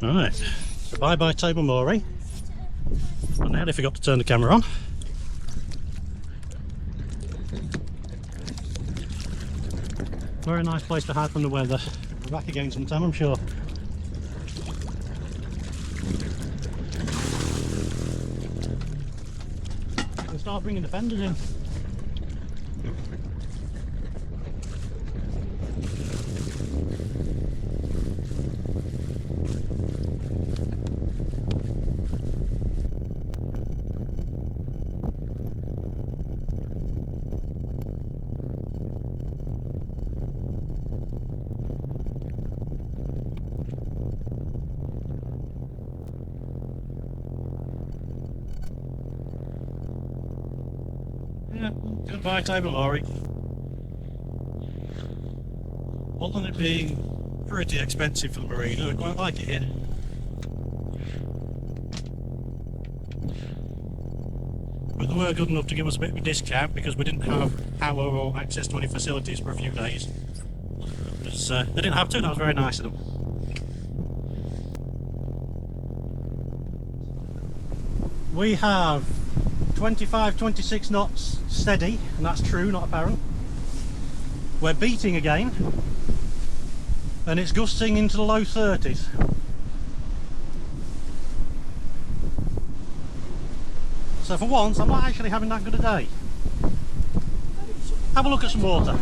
Right, so bye bye Tobermory. I nearly forgot to turn the camera on. Very nice place to hide from the weather. We're back again sometime, I'm sure. We'll start bringing the fenders in. Yeah, goodbye Tobermory. Other than it being pretty expensive for the marina, I quite like it here. But they were good enough to give us a bit of a discount because we didn't have power or access to any facilities for a few days. They didn't have to, that was very nice of them. We have 25-26 knots steady, and that's true, not apparent. We're beating again, and it's gusting into the low 30s. So for once, I'm not actually having that good a day. Have a look at some water.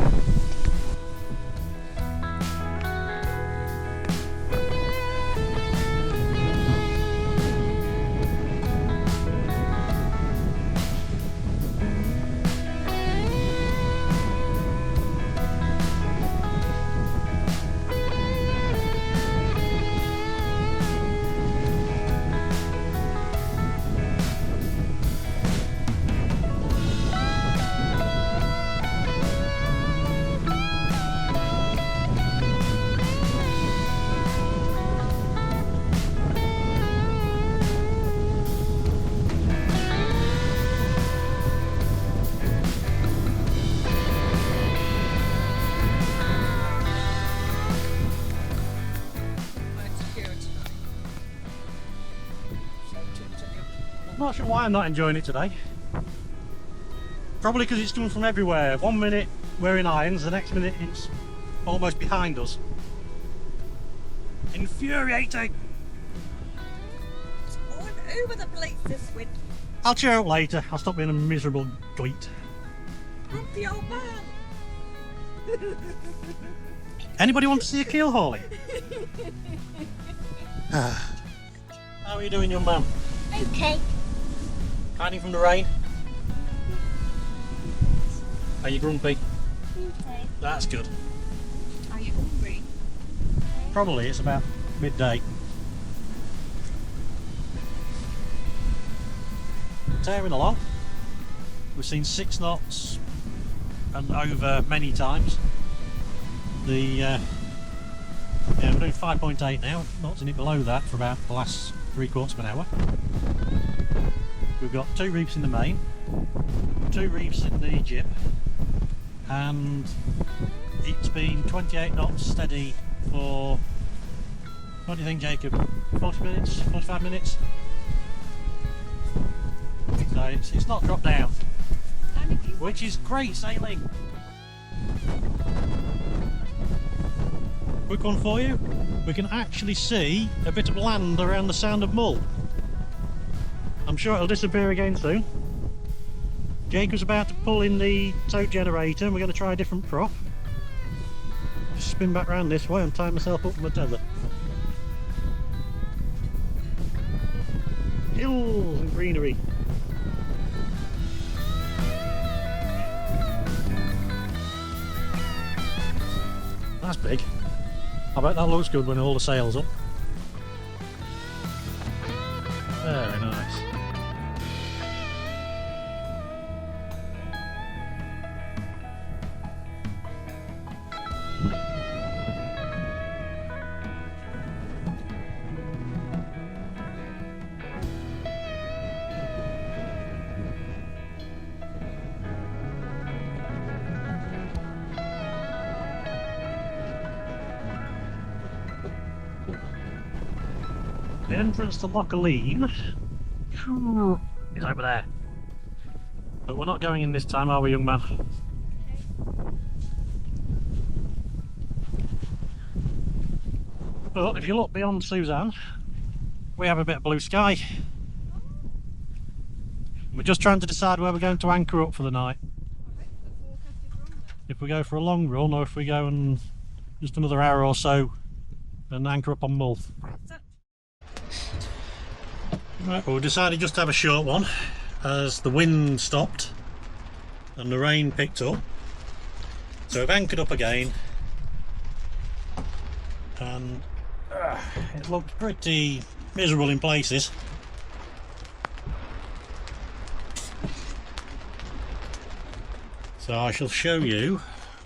Not sure why I'm not enjoying it today. Probably because it's coming from everywhere. 1 minute we're in irons, the next minute it's almost behind us. Infuriating! Over the place this wind. I'll cheer up later. I'll stop being a miserable gleet. Grumpy old man. Anybody want to see a keel hauling? How are you doing, young man? Okay. Hiding from the rain? Are you grumpy? Okay. That's good. Are you hungry? Probably, it's about midday. Tearing along. We've seen 6 knots and over many times. Yeah, we're doing 5.8 now, not in it below that for about the last 3/4 of an hour. We've got 2 reefs in the main, 2 reefs in the jib, and it's been 28 knots steady for, what do you think, Jacob? 40 minutes? 45 minutes? So it's not dropped down, which is great sailing. Quick one for you, we can actually see a bit of land around the Sound of Mull. I'm sure it'll disappear again soon. Jacob's about to pull in the tow generator and we're going to try a different prop. Just spin back round this way and tie myself up with my tether. Hills and greenery. That's big. I bet that looks good when all the sail's up. Very nice. The entrance to Lochaline is over there. But we're not going in this time, are we, young man? But if you look beyond Suzanne, we have a bit of blue sky. We're just trying to decide where we're going to anchor up for the night. If we go for a long run, or if we go and just another hour or so and anchor up on Mull. Right, well, we decided just to have a short one as the wind stopped and the rain picked up. So we've anchored up again, and it looked pretty miserable in places. So I shall show you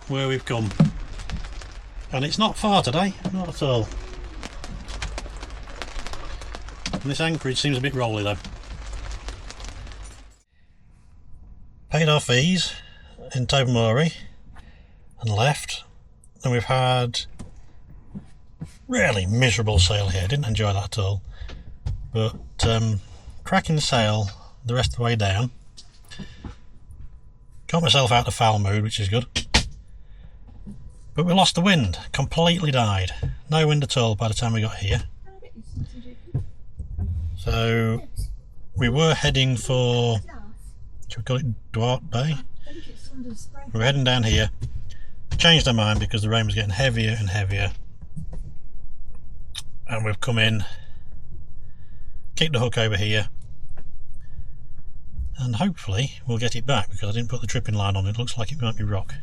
where we've come. And it's not far today, not at all. And this anchorage seems a bit rolly though. Paid our fees in Tobermory and left. And we've had really miserable sail here, didn't enjoy that at all. But cracking the sail the rest of the way down. Got myself out of the foul mood, which is good. But we lost the wind, completely died. No wind at all by the time we got here. So we were heading for, should we call it Duarte Bay? We were heading down here. Changed our mind because the rain was getting heavier and heavier. And we've come in, kicked the hook over here, and hopefully we'll get it back because I didn't put the tripping line on. It looks like it might be rock.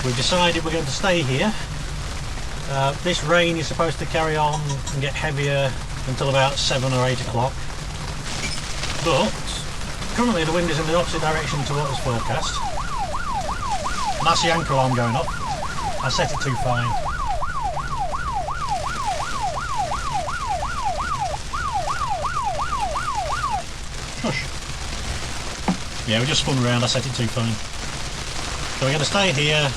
We've decided we're going to stay here. This rain is supposed to carry on and get heavier until about 7 or 8 o'clock. But currently the wind is in the opposite direction to what was forecast. And that's the anchor alarm going off. I set it too fine. Hush. Yeah, we just spun around, I set it too fine. So we're going to stay here,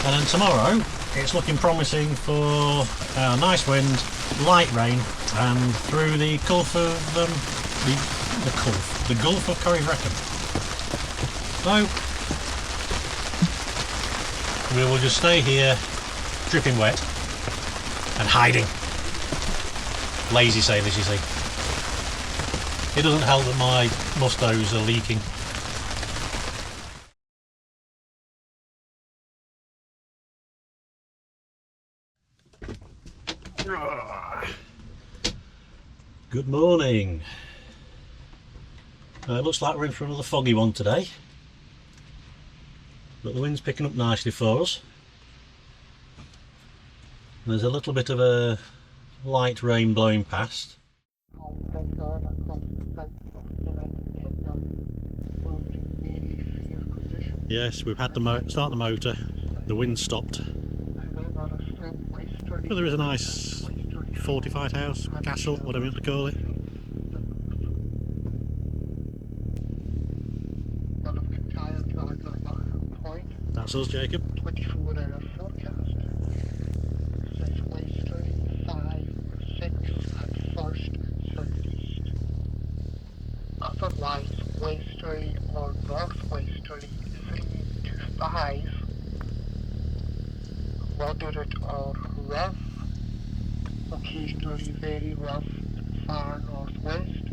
and then tomorrow it's looking promising for nice wind, light rain, and through the Gulf of the Gulf of Kintyre. So we will just stay here, dripping wet and hiding. Lazy sailors, you see. It doesn't help that my mustos are leaking. Good morning. It looks like we're in for another foggy one today, but the wind's picking up nicely for us. There's a little bit of a light rain blowing past. Yes, we've had to start the motor, the wind stopped. But there is a nice fortified house, castle, whatever you want to call it. Mull of Kintyre to Gigha Point. That's us, Jacob. 24-hour forecast. Says westerly 5, 6 at first, southeast. Otherwise, westerly or northwesterly 3 to 5. Moderate or rough. Occasionally very rough, far northwest.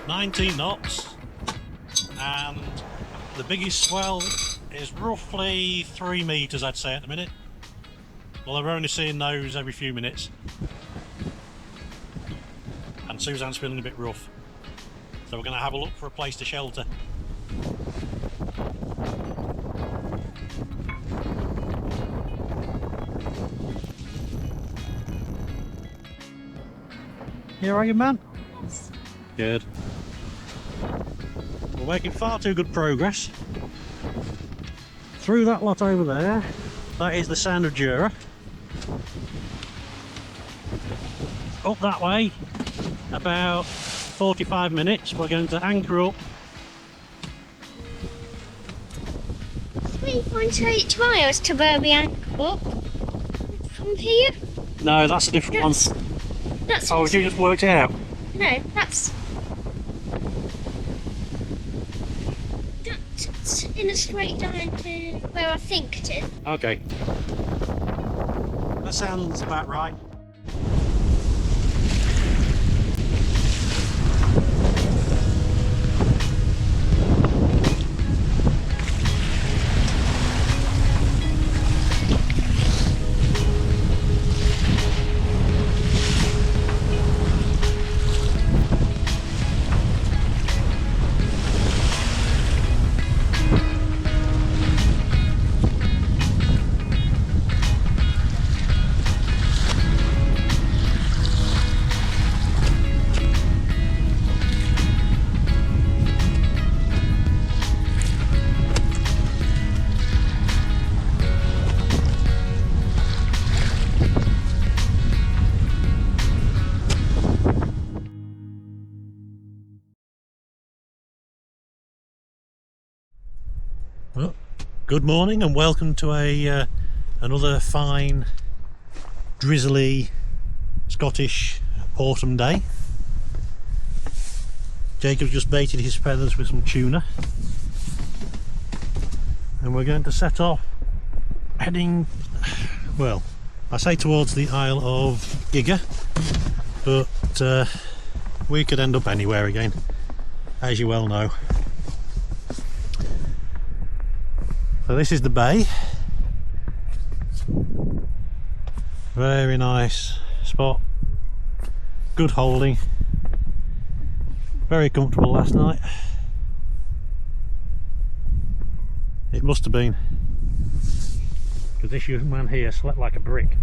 ...19 knots, and The biggest swell is roughly 3 metres, I'd say, at the minute. Well, we're only seeing those every few minutes. And Suzanne's feeling a bit rough. So we're going to have a look for a place to shelter. You alright, man? Yes. Good. We're making far too good progress. Through that lot over there, that is the Sound of Gigha. Up that way, about 45 minutes, we're going to anchor up. 3.8 miles to where we anchor up. From here? No, that's a different one. That's Oh, you just worked it out? no, that's in a straight line to where I think it is. Okay. That sounds about right. Well, good morning and welcome to another fine, drizzly Scottish autumn day. Jacob's just baited his feathers with some tuna, and we're going to set off heading, well, I say towards the Isle of Gigha, but we could end up anywhere again, as you well know. So this is the bay. Very nice spot. Good holding. Very comfortable last night. It must have been, because this young man here slept like a brick.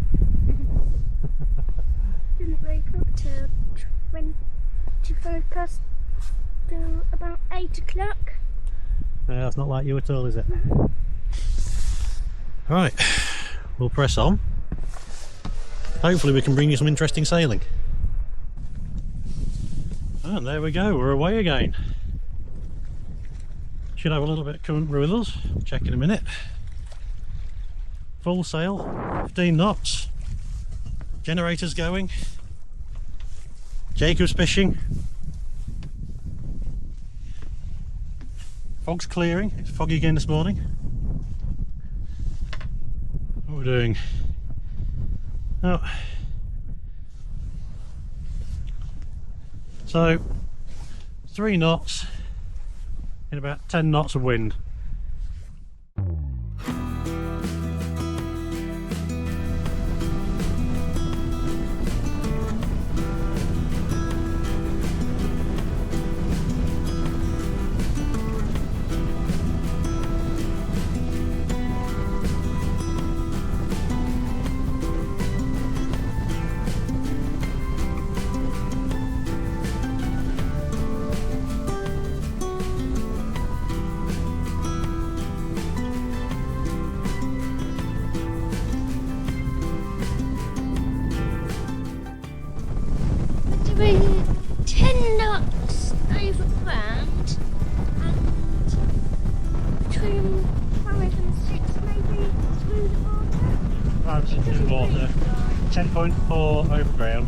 Didn't wake up till 25 past till about 8 o'clock. That's not like you at all, is it? Right, we'll press on. Hopefully we can bring you some interesting sailing. And there we go, we're away again. Should have a little bit of current with us, check in a minute. Full sail, 15 knots. Generators going. Jacob's fishing. Fog's clearing, it's foggy again this morning. What we're doing? Oh. So 3 knots in about 10 knots of wind. Doing 10 knots over ground and between 5 and 6 maybe through the water. That's in the water. 10.4 over ground.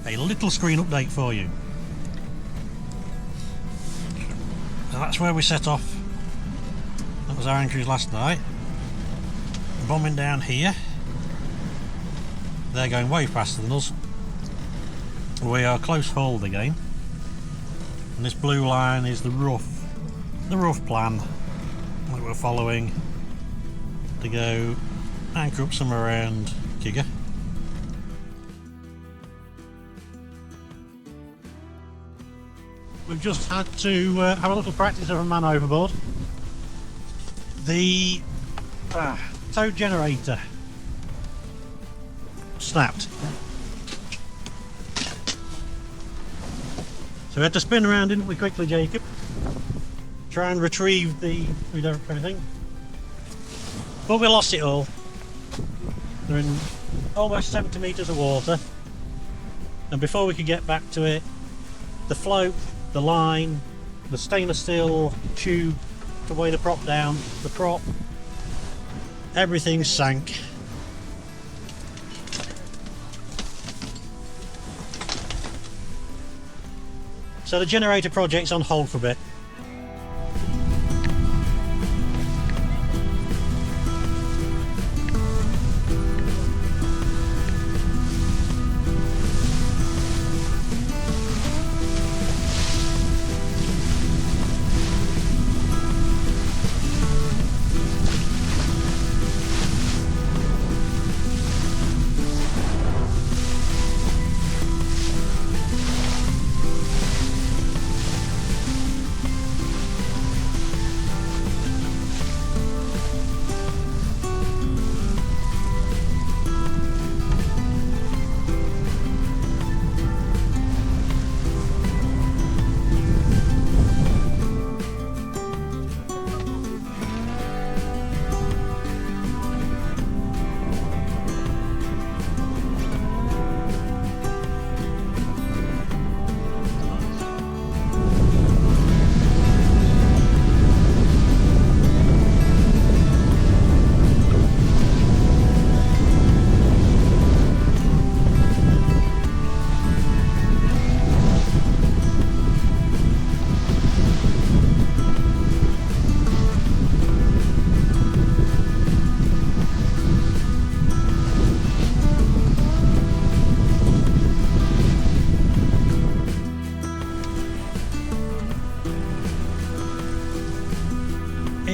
A little screen update for you. So that's where we set off. That was our anchorage last night. Bombing down here. They're going way faster than us. We are close hauled again. And this blue line is the rough plan that we're following to go anchor up somewhere around Gigha. We've just had to have a little practice of a man overboard. The tow generator snapped. So we had to spin around, didn't we, quickly, Jacob? Try and retrieve everything. But we lost it all. They're in almost 70 metres of water. And before we could get back to it, the float, the line, the stainless steel tube to weigh the prop down, the prop, everything sank. So the generator project's on hold for a bit.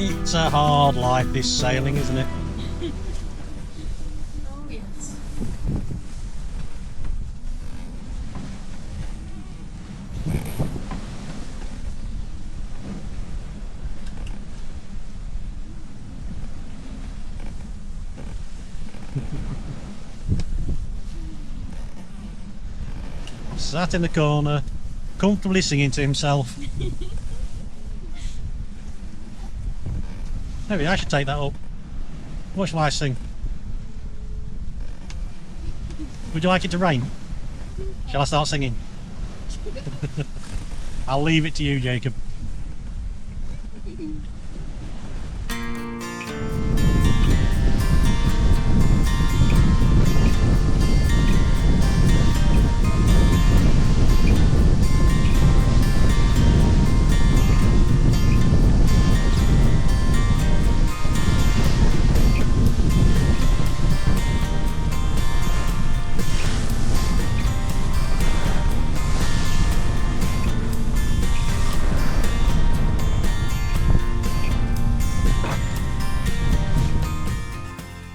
It's a hard life, this sailing, isn't it? Oh, yes. Sat in the corner, comfortably singing to himself. Maybe I should take that up. What shall I sing? Would you like it to rain? Shall I start singing? I'll leave it to you, Jacob.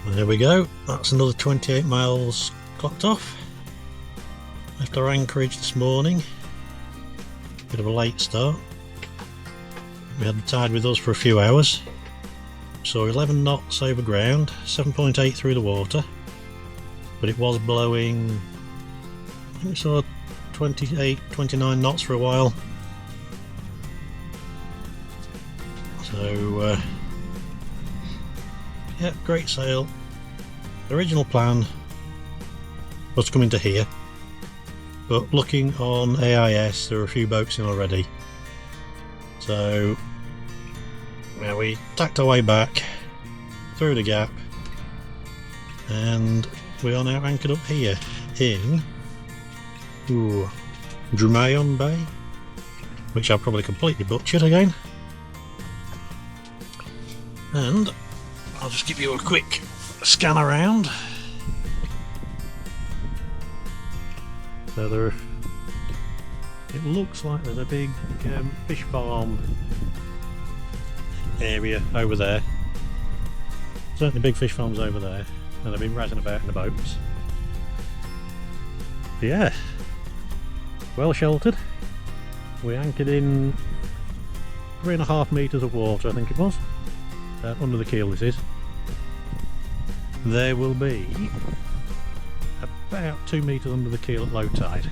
There we go, that's another 28 miles clocked off. Left our anchorage this morning. Bit of a late start. We had the tide with us for a few hours. So 11 knots over ground, 7.8 through the water. But it was blowing, I think we saw 28, 29 knots for a while. So yeah, great sail. The original plan was to come into here, but looking on AIS there are a few boats in already. So yeah, we tacked our way back through the gap and we are now anchored up here in Drumayon Bay, which I've probably completely butchered again. And I'll just give you a quick scan around. So there are It looks like there's a big fish farm area over there. Certainly big fish farms over there, and they've been razzing about in the boats. But yeah, well sheltered. We anchored in 3.5 metres of water, I think it was, under the keel this is. There will be about 2 metres under the keel at low tide.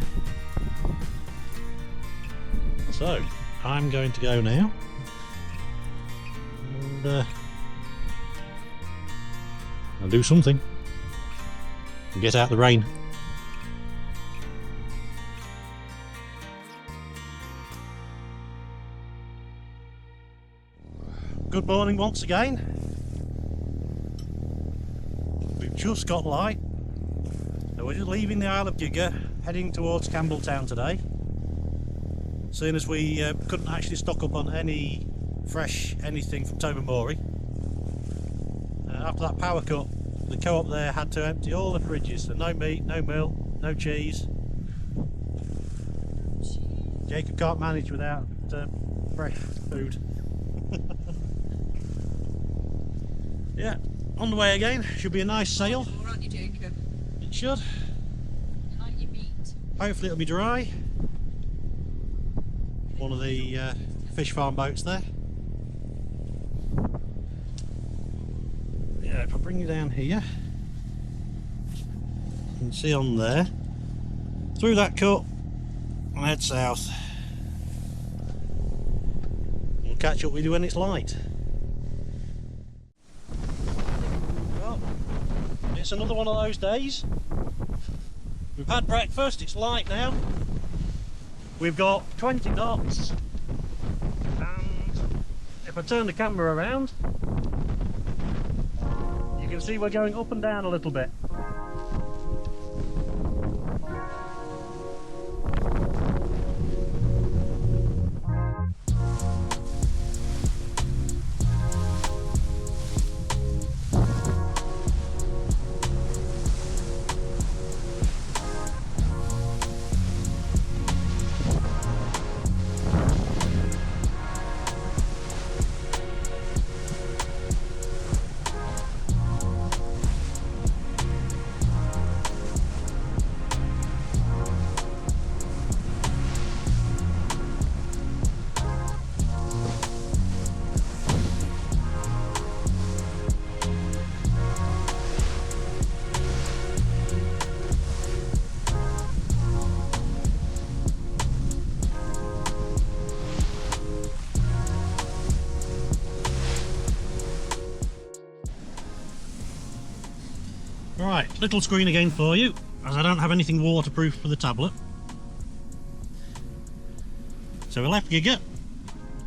So, I'm going to go now and I'll do something and get out the rain. Good morning once again. We've just got light. So we're just leaving the Isle of Gigha, heading towards Campbeltown today. Seeing as we couldn't actually stock up on any fresh anything from Tobermory. After that power cut, the co-op there had to empty all the fridges, so no meat, no milk, no cheese. Jacob can't manage without fresh food. Yeah, on the way again. Should be a nice sail. Aren't you, Jacob? It should. You like your meat? Hopefully it'll be dry. One of the fish farm boats there. Yeah, if I bring you down here, you can see on there, through that cut, and head south. We'll catch up with you when it's light. Well, it's another one of those days. We've had breakfast, it's light now. We've got 20 knots, and if I turn the camera around, you can see we're going up and down a little bit. Right, little screen again for you, as I don't have anything waterproof for the tablet. So we left Gigha.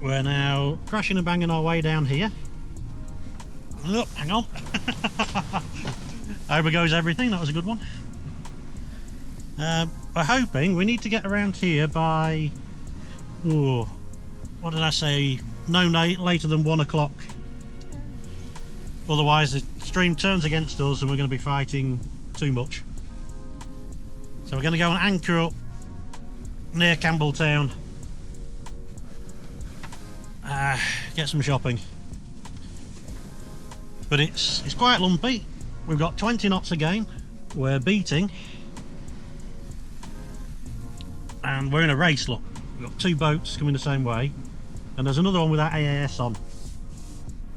We're now crashing and banging our way down here. Oh, hang on. Over goes everything, that was a good one. We're hoping we need to get around here by, what did I say, no later than 1 o'clock. Otherwise the stream turns against us and we're going to be fighting too much. So we're going to go and anchor up near Campbeltown. Get some shopping. But it's quite lumpy. We've got 20 knots again. We're beating. And we're in a race, look. We've got 2 boats coming the same way. And there's another one with that AAS on.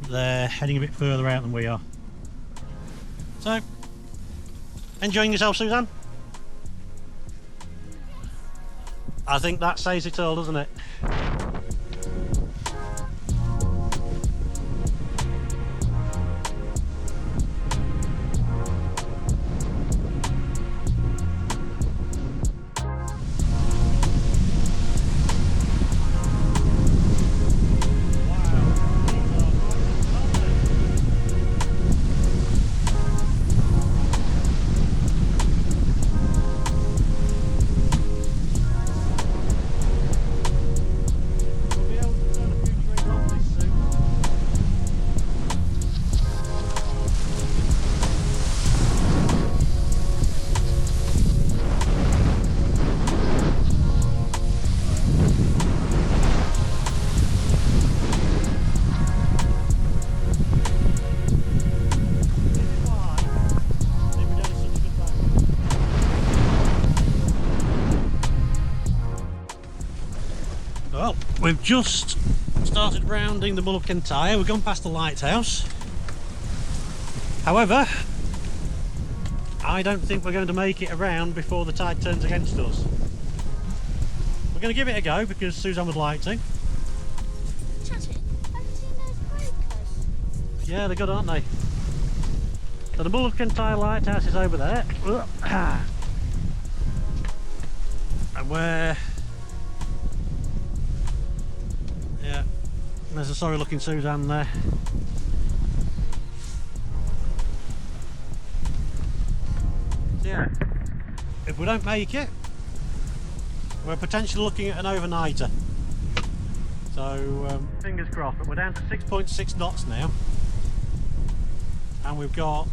They're heading a bit further out than we are. So, enjoying yourself, Suzanne? I think that says it all, doesn't it? We've just started rounding the Mull of Kintyre. We've gone past the lighthouse. However, I don't think we're going to make it around before the tide turns against us. We're going to give it a go because Suzanne would like to. Chatty, have you seen those breakers? Yeah, they're good, aren't they? So the Mull of Kintyre lighthouse is over there. And we're... yeah, there's a sorry looking Suzanne there. So yeah, if we don't make it, we're potentially looking at an overnighter. So fingers crossed, but we're down to 6.6 knots now. And we've got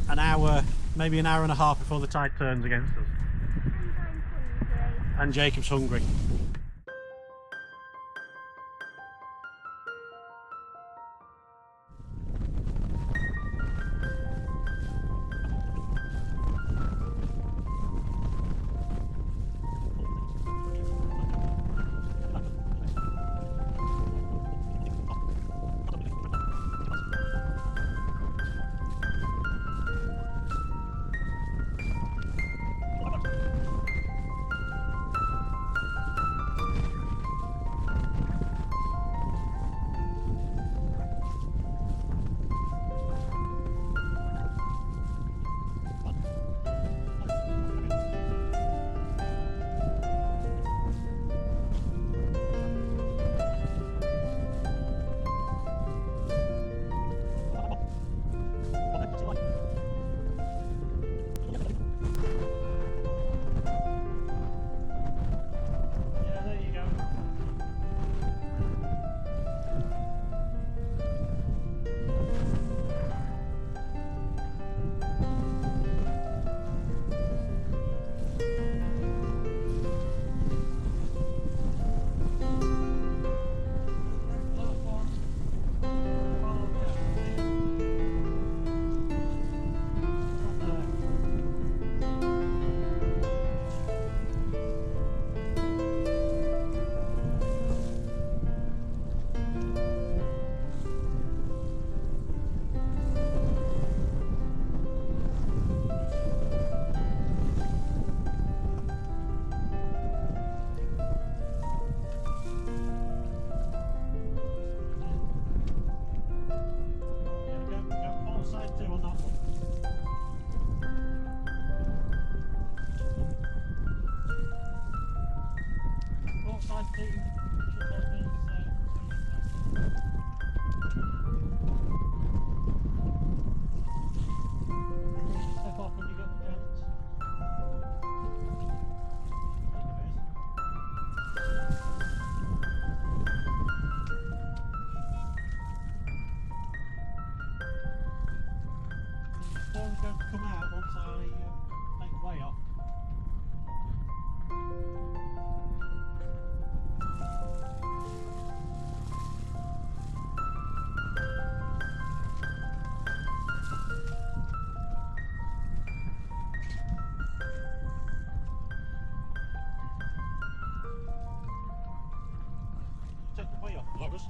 an hour, maybe an hour and a half before the tide turns against us. And I'm hungry. And Jacob's hungry. Storm's going to come out once I take way off. Take the way off, Loris.